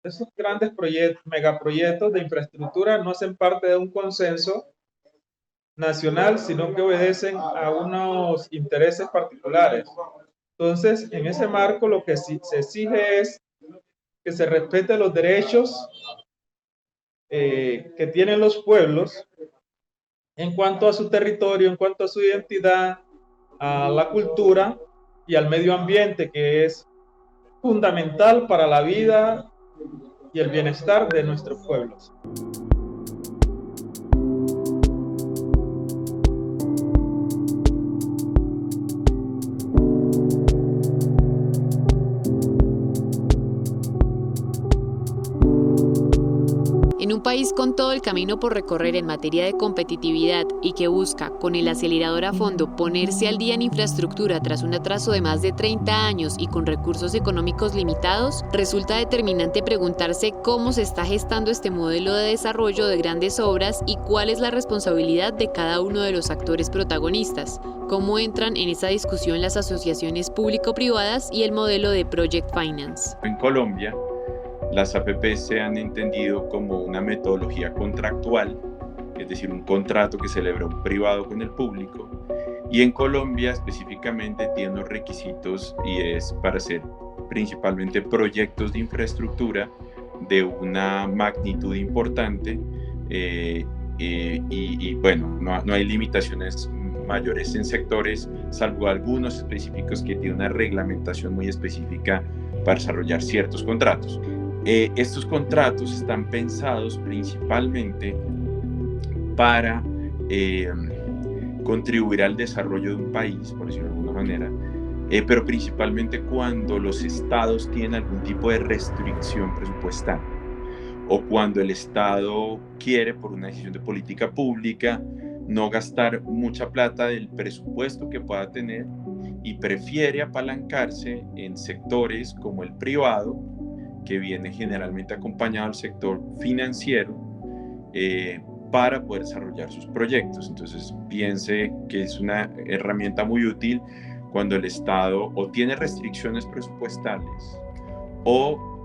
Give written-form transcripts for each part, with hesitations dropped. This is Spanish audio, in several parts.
esos grandes proyectos, megaproyectos de infraestructura no hacen parte de un consenso nacional, sino que obedecen a unos intereses particulares. Entonces, en ese marco, lo que se exige es que se respeten los derechos que tienen los pueblos en cuanto a su territorio, en cuanto a su identidad, a la cultura y al medio ambiente, que es fundamental para la vida y el bienestar de nuestros pueblos. En un país con todo el camino por recorrer en materia de competitividad y que busca, con el acelerador a fondo, ponerse al día en infraestructura tras un atraso de más de 30 años y con recursos económicos limitados, resulta determinante preguntarse cómo se está gestando este modelo de desarrollo de grandes obras y cuál es la responsabilidad de cada uno de los actores protagonistas, cómo entran en esa discusión las asociaciones público-privadas y el modelo de Project Finance. En Colombia, las APP se han entendido como una metodología contractual, es decir, un contrato que celebra un privado con el público, y en Colombia específicamente tiene unos requisitos y es para hacer principalmente proyectos de infraestructura de una magnitud importante y bueno, no hay limitaciones mayores en sectores, salvo algunos específicos que tienen una reglamentación muy específica para desarrollar ciertos contratos. Estos contratos están pensados principalmente para contribuir al desarrollo de un país, por decirlo de alguna manera, pero principalmente cuando los estados tienen algún tipo de restricción presupuestal o cuando el estado quiere, por una decisión de política pública, no gastar mucha plata del presupuesto que pueda tener y prefiere apalancarse en sectores como el privado, que viene generalmente acompañado del sector financiero para poder desarrollar sus proyectos. Entonces piense que es una herramienta muy útil cuando el Estado o tiene restricciones presupuestales o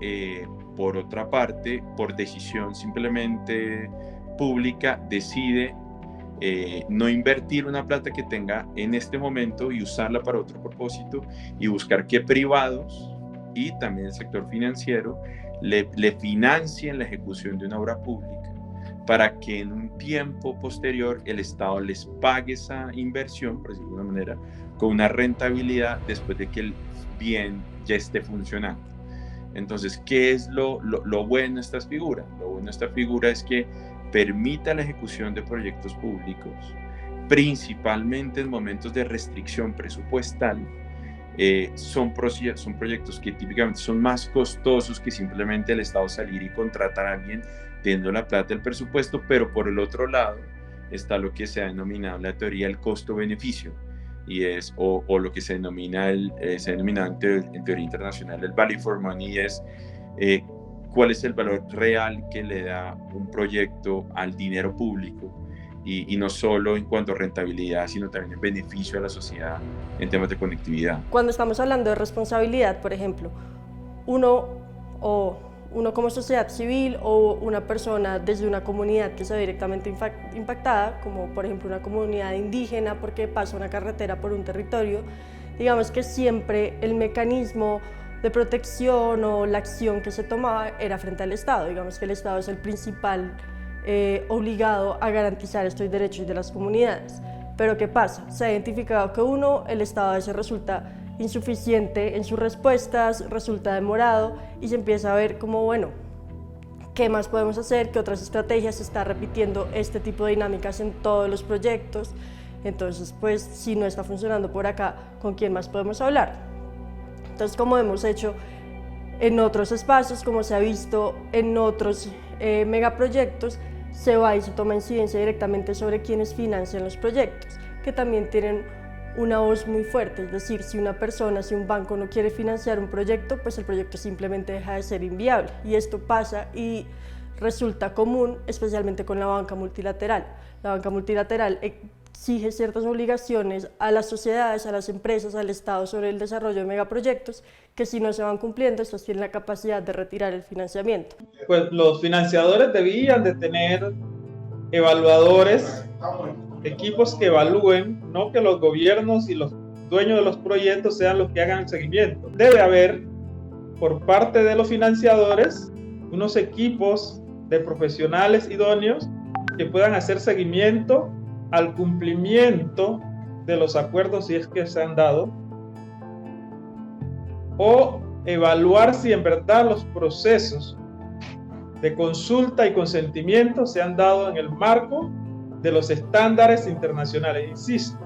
por otra parte, por decisión simplemente pública, decide no invertir una plata que tenga en este momento y usarla para otro propósito y buscar que privados y también el sector financiero le financien la ejecución de una obra pública para que en un tiempo posterior el Estado les pague esa inversión, por decirlo de alguna manera, con una rentabilidad después de que el bien ya esté funcionando. Entonces, ¿qué es lo bueno de estas figuras? Lo bueno de esta figura es que permita la ejecución de proyectos públicos, principalmente en momentos de restricción presupuestal. Son proyectos que típicamente son más costosos que simplemente el Estado salir y contratar a alguien teniendo la plata del presupuesto, pero por el otro lado está lo que se ha denominado la teoría del costo-beneficio, y es, o lo que se denomina, se ha denominado en teoría internacional el value for money, y es cuál es el valor real que le da un proyecto al dinero público, y no solo en cuanto a rentabilidad, sino también en beneficio a la sociedad en temas de conectividad. Cuando estamos hablando de responsabilidad, por ejemplo, uno como sociedad civil o una persona desde una comunidad que se ve directamente impactada, como por ejemplo una comunidad indígena porque pasa una carretera por un territorio, digamos que siempre el mecanismo de protección o la acción que se tomaba era frente al Estado. Digamos que el Estado es el principal obligado a garantizar estos derechos de las comunidades. Pero ¿qué pasa? Se ha identificado que el Estado a veces resulta insuficiente en sus respuestas, resulta demorado y se empieza a ver como, bueno, ¿qué más podemos hacer? ¿Qué otras estrategias? Se está repitiendo este tipo de dinámicas en todos los proyectos. Entonces, pues, si no está funcionando por acá, ¿con quién más podemos hablar? Entonces, como hemos hecho en otros espacios, como se ha visto en otros megaproyectos, se va y se toma incidencia directamente sobre quienes financian los proyectos, que también tienen una voz muy fuerte. Es decir, si una persona, si un banco no quiere financiar un proyecto, pues el proyecto simplemente deja de ser inviable. Y esto pasa y resulta común, especialmente con la banca multilateral. La banca multilateral exige ciertas obligaciones a las sociedades, a las empresas, al Estado sobre el desarrollo de megaproyectos, que si no se van cumpliendo, estos tienen la capacidad de retirar el financiamiento. Pues los financiadores debían de tener evaluadores, equipos que evalúen, no que los gobiernos y los dueños de los proyectos sean los que hagan el seguimiento. Debe haber, por parte de los financiadores, unos equipos de profesionales idóneos que puedan hacer seguimiento al cumplimiento de los acuerdos si es que se han dado, o evaluar si en verdad los procesos de consulta y consentimiento se han dado en el marco de los estándares internacionales. Insisto,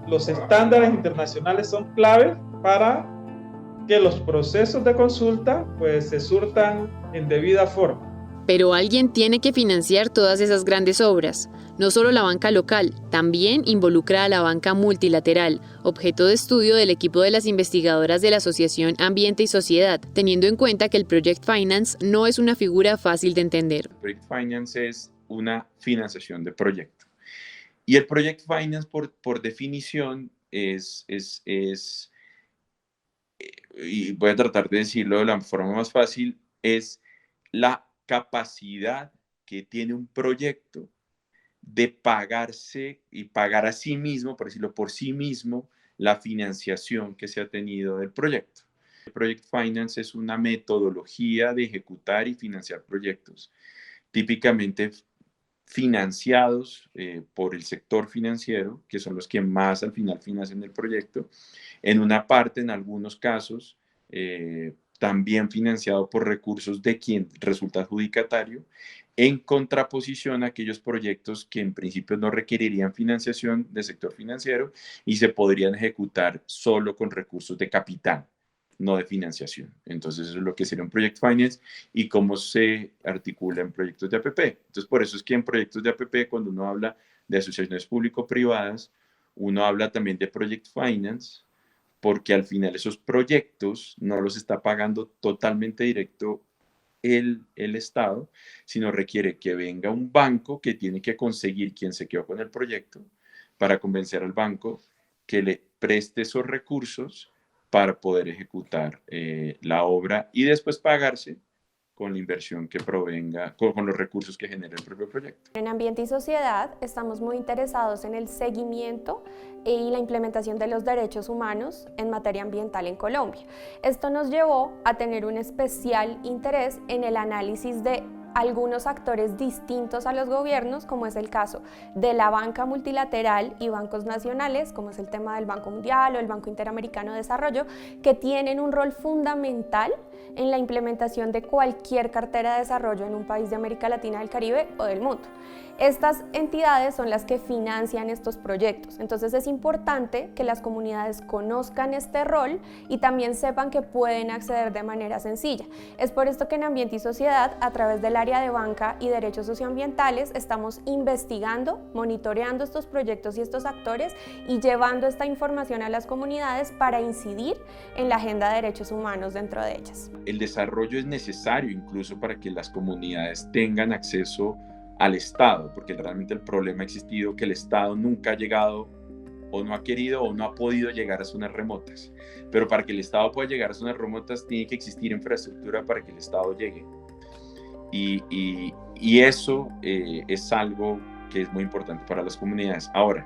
los estándares internacionales son claves para que los procesos de consulta pues se surtan en debida forma. Pero alguien tiene que financiar todas esas grandes obras. No solo la banca local, también involucra a la banca multilateral, objeto de estudio del equipo de las investigadoras de la Asociación Ambiente y Sociedad, teniendo en cuenta que el Project Finance no es una figura fácil de entender. Project Finance es una financiación de proyecto. Y el Project Finance, por definición, y voy a tratar de decirlo de la forma más fácil, es la capacidad que tiene un proyecto de pagarse y pagar a sí mismo, por decirlo por sí mismo, la financiación que se ha tenido del proyecto. El Project Finance es una metodología de ejecutar y financiar proyectos, típicamente financiados por el sector financiero, que son los que más al final financian el proyecto, en una parte, en algunos casos, también financiado por recursos de quien resulta adjudicatario, en contraposición a aquellos proyectos que en principio no requerirían financiación del sector financiero y se podrían ejecutar solo con recursos de capital, no de financiación. Entonces eso es lo que sería un Project Finance y cómo se articula en proyectos de APP. Entonces por eso es que en proyectos de APP, cuando uno habla de asociaciones público-privadas, uno habla también de Project Finance, porque al final esos proyectos no los está pagando totalmente directo el Estado, sino requiere que venga un banco que tiene que conseguir quien se quedó con el proyecto para convencer al banco que le preste esos recursos para poder ejecutar la obra y después pagarse con la inversión que provenga, con los recursos que genera el propio proyecto. En Ambiente y Sociedad estamos muy interesados en el seguimiento y la implementación de los derechos humanos en materia ambiental en Colombia. Esto nos llevó a tener un especial interés en el análisis de algunos actores distintos a los gobiernos, como es el caso de la banca multilateral y bancos nacionales, como es el tema del Banco Mundial o el Banco Interamericano de Desarrollo, que tienen un rol fundamental en la implementación de cualquier cartera de desarrollo en un país de América Latina, del Caribe o del mundo. Estas entidades son las que financian estos proyectos, entonces es importante que las comunidades conozcan este rol y también sepan que pueden acceder de manera sencilla. Es por esto que en Ambiente y Sociedad, a través del área de banca y derechos socioambientales, estamos investigando, monitoreando estos proyectos y estos actores y llevando esta información a las comunidades para incidir en la agenda de derechos humanos dentro de ellas. El desarrollo es necesario incluso para que las comunidades tengan acceso al Estado, porque realmente el problema ha existido que el Estado nunca ha llegado o no ha querido o no ha podido llegar a zonas remotas. Pero para que el Estado pueda llegar a zonas remotas tiene que existir infraestructura para que el Estado llegue. Y eso es algo que es muy importante para las comunidades. Ahora,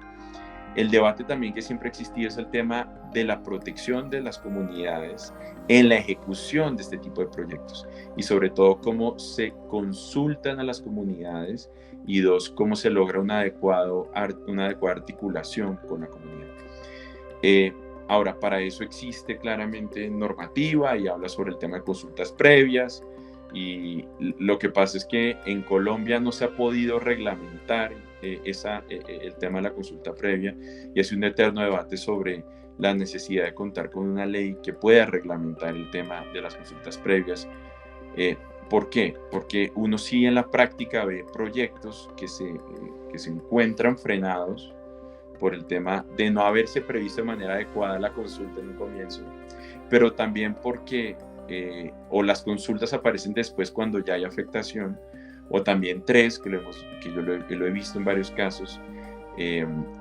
el debate también que siempre ha existido es el tema de la protección de las comunidades en la ejecución de este tipo de proyectos y sobre todo cómo se consultan a las comunidades y dos, cómo se logra una adecuada articulación con la comunidad. Ahora, para eso existe claramente normativa y habla sobre el tema de consultas previas y lo que pasa es que en Colombia no se ha podido reglamentar el tema de la consulta previa y es un eterno debate sobre la necesidad de contar con una ley que pueda reglamentar el tema de las consultas previas. ¿Por qué? Porque uno sí en la práctica ve proyectos que se encuentran frenados por el tema de no haberse previsto de manera adecuada la consulta en un comienzo, pero también porque o las consultas aparecen después cuando ya hay afectación, o también tres, que yo lo he visto en varios casos,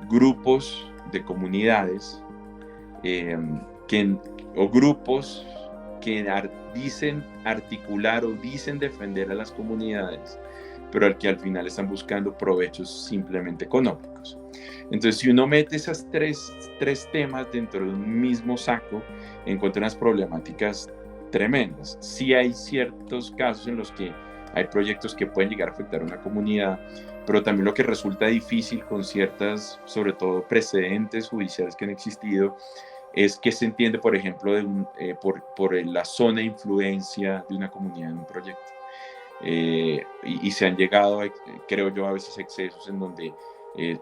grupos de comunidades o grupos que dicen articular o dicen defender a las comunidades, pero al final están buscando provechos simplemente económicos. Entonces, si uno mete esas tres temas dentro de un mismo saco, encuentra unas problemáticas tremendas. Sí hay ciertos casos en los que hay proyectos que pueden llegar a afectar a una comunidad, pero también lo que resulta difícil con ciertas, sobre todo precedentes judiciales que han existido, es que se entiende, por ejemplo, por la zona de influencia de una comunidad en un proyecto. Y se han llegado, creo yo, a veces excesos en donde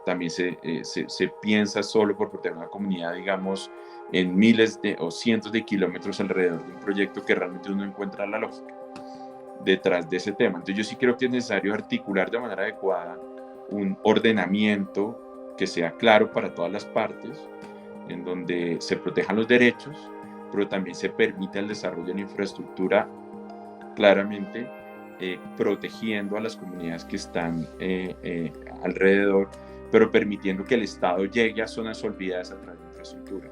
también se piensa solo por proteger una comunidad, digamos, en miles o cientos de kilómetros alrededor de un proyecto que realmente uno encuentra la lógica detrás de ese tema. Entonces yo sí creo que es necesario articular de manera adecuada un ordenamiento que sea claro para todas las partes, en donde se protejan los derechos, pero también se permita el desarrollo de la infraestructura claramente protegiendo a las comunidades que están alrededor, pero permitiendo que el Estado llegue a zonas olvidadas a través de infraestructura.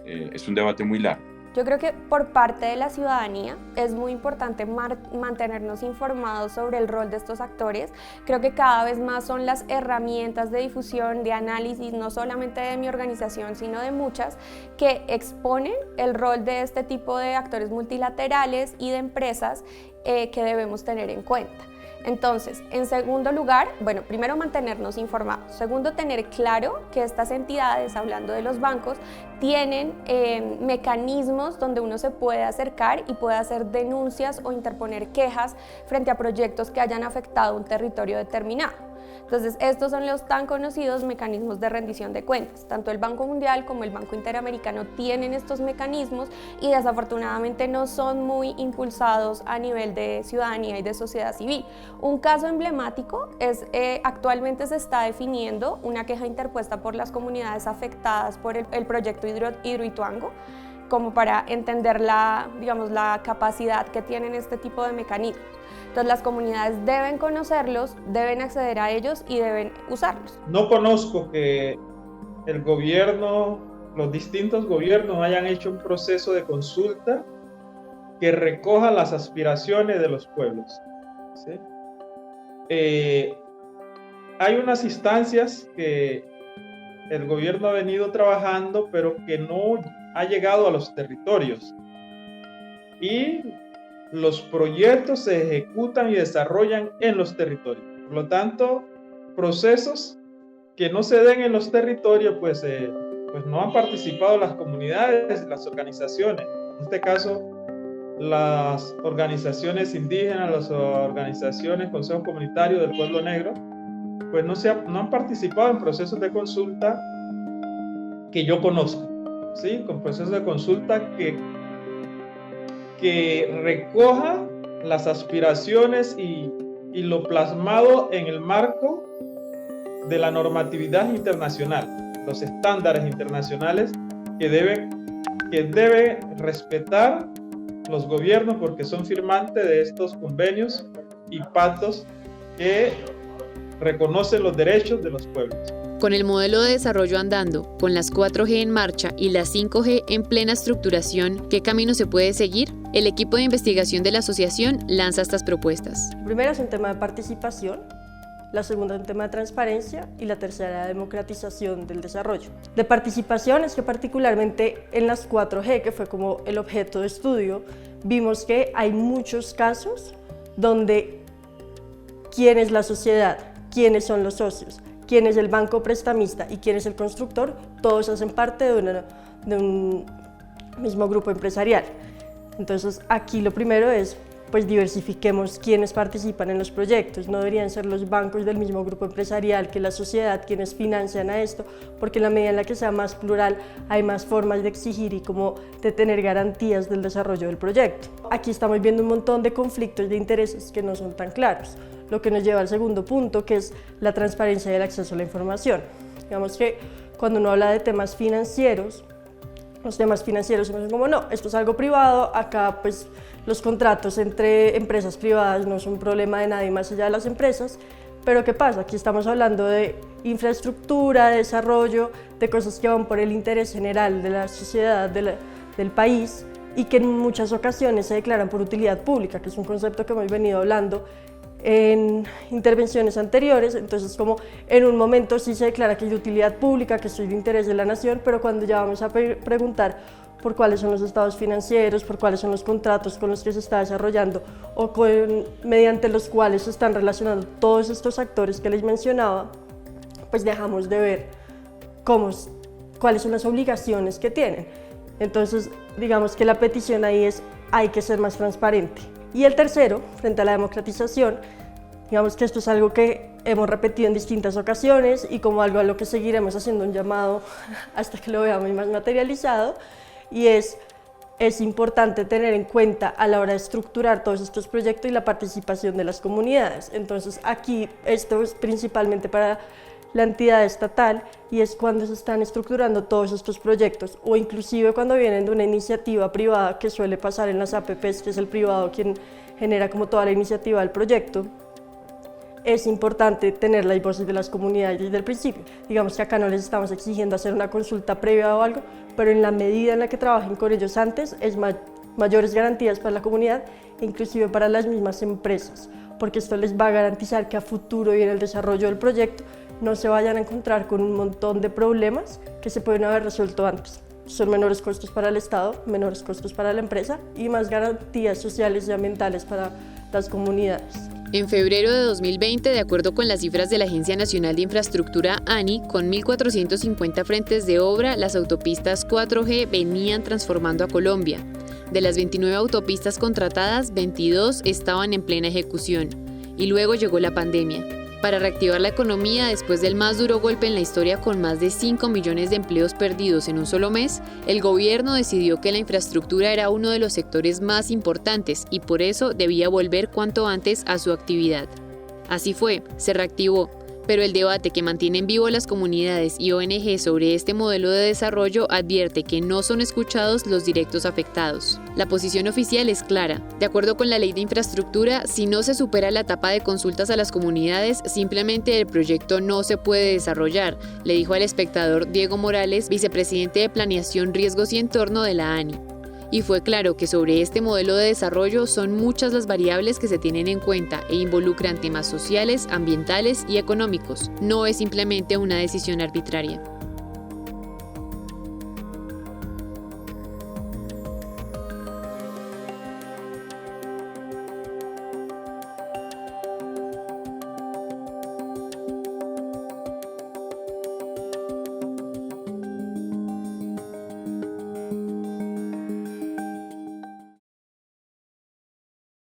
Es un debate muy largo. Yo creo que por parte de la ciudadanía es muy importante mantenernos informados sobre el rol de estos actores. Creo que cada vez más son las herramientas de difusión, de análisis, no solamente de mi organización, sino de muchas, que exponen el rol de este tipo de actores multilaterales y de empresas que debemos tener en cuenta. Entonces, en segundo lugar, bueno, primero mantenernos informados. Segundo, tener claro que estas entidades, hablando de los bancos, tienen mecanismos donde uno se puede acercar y puede hacer denuncias o interponer quejas frente a proyectos que hayan afectado un territorio determinado. Entonces, estos son los tan conocidos mecanismos de rendición de cuentas. Tanto el Banco Mundial como el Banco Interamericano tienen estos mecanismos y desafortunadamente no son muy impulsados a nivel de ciudadanía y de sociedad civil. Un caso emblemático es actualmente se está definiendo una queja interpuesta por las comunidades afectadas por el proyecto Hidroituango, como para entender la capacidad que tienen este tipo de mecanismos. Entonces las comunidades deben conocerlos, deben acceder a ellos y deben usarlos. No conozco que el gobierno, los distintos gobiernos hayan hecho un proceso de consulta que recoja las aspiraciones de los pueblos, ¿sí? Hay unas instancias que el gobierno ha venido trabajando, pero que no ha llegado a los territorios. Y los proyectos se ejecutan y desarrollan en los territorios. Por lo tanto, procesos que no se den en los territorios, pues no han participado las comunidades, las organizaciones. En este caso, las organizaciones indígenas, las organizaciones, consejos comunitarios del pueblo negro, pues no han participado en procesos de consulta que yo conozco, ¿sí? Con procesos de consulta que recoja las aspiraciones y lo plasmado en el marco de la normatividad internacional, los estándares internacionales que debe respetar los gobiernos porque son firmantes de estos convenios y pactos que reconocen los derechos de los pueblos. Con el modelo de desarrollo andando, con las 4G en marcha y las 5G en plena estructuración, ¿qué camino se puede seguir? El equipo de investigación de la asociación lanza estas propuestas. La primera es un tema de participación, la segunda es un tema de transparencia y la tercera de democratización del desarrollo. De participación es que particularmente en las 4G, que fue como el objeto de estudio, vimos que hay muchos casos donde quién es la sociedad, quiénes son los socios, quién es el banco prestamista y quién es el constructor, todos hacen parte de un mismo grupo empresarial. Entonces aquí lo primero es, pues diversifiquemos quiénes participan en los proyectos, no deberían ser los bancos del mismo grupo empresarial que la sociedad quienes financian a esto, porque en la medida en la que sea más plural hay más formas de exigir y como de tener garantías del desarrollo del proyecto. Aquí estamos viendo un montón de conflictos de intereses que no son tan claros, lo que nos lleva al segundo punto, que es la transparencia y el acceso a la información. Digamos que cuando uno habla de temas financieros, los temas financieros son como, no, esto es algo privado, acá pues los contratos entre empresas privadas no son un problema de nadie más allá de las empresas, Pero ¿qué pasa? Aquí estamos hablando de infraestructura, de desarrollo, de cosas que van por el interés general de la sociedad, del país, y que en muchas ocasiones se declaran por utilidad pública, que es un concepto que hemos venido hablando en intervenciones anteriores. Entonces, como en un momento sí se declara que es de utilidad pública, que es de interés de la nación, pero cuando ya vamos a preguntar por cuáles son los estados financieros, por cuáles son los contratos con los que se está desarrollando o mediante los cuales se están relacionando todos estos actores que les mencionaba, pues dejamos de ver cuáles son las obligaciones que tienen. Entonces, digamos que la petición ahí es: hay que ser más transparente. Y el tercero, frente a la democratización, digamos que esto es algo que hemos repetido en distintas ocasiones y como algo a lo que seguiremos haciendo un llamado hasta que lo veamos más materializado, y es importante tener en cuenta a la hora de estructurar todos estos proyectos y la participación de las comunidades. Entonces aquí esto es principalmente para la entidad estatal, y es cuando se están estructurando todos estos proyectos, o inclusive cuando vienen de una iniciativa privada, que suele pasar en las APPs, que es el privado quien genera como toda la iniciativa del proyecto. Es importante tener las voces de las comunidades desde el principio. Digamos que acá no les estamos exigiendo hacer una consulta previa o algo, pero en la medida en la que trabajen con ellos antes, es mayores garantías para la comunidad, inclusive para las mismas empresas, porque esto les va a garantizar que a futuro y en el desarrollo del proyecto no se vayan a encontrar con un montón de problemas que se pueden haber resuelto antes. Son menores costos para el Estado, menores costos para la empresa y más garantías sociales y ambientales para las comunidades. En febrero de 2020, de acuerdo con las cifras de la Agencia Nacional de Infraestructura, ANI, con 1.450 frentes de obra, las autopistas 4G venían transformando a Colombia. De las 29 autopistas contratadas, 22 estaban en plena ejecución. Y luego llegó la pandemia. Para reactivar la economía después del más duro golpe en la historia, con más de 5 millones de empleos perdidos en un solo mes, el gobierno decidió que la infraestructura era uno de los sectores más importantes y por eso debía volver cuanto antes a su actividad. Así fue, se reactivó, pero el debate que mantienen vivo las comunidades y ONG sobre este modelo de desarrollo advierte que no son escuchados los directos afectados. La posición oficial es clara. De acuerdo con la Ley de Infraestructura, si no se supera la etapa de consultas a las comunidades, simplemente el proyecto no se puede desarrollar, le dijo al Espectador Diego Morales, vicepresidente de Planeación, Riesgos y Entorno de la ANI. Y fue claro que sobre este modelo de desarrollo son muchas las variables que se tienen en cuenta e involucran temas sociales, ambientales y económicos. No es simplemente una decisión arbitraria.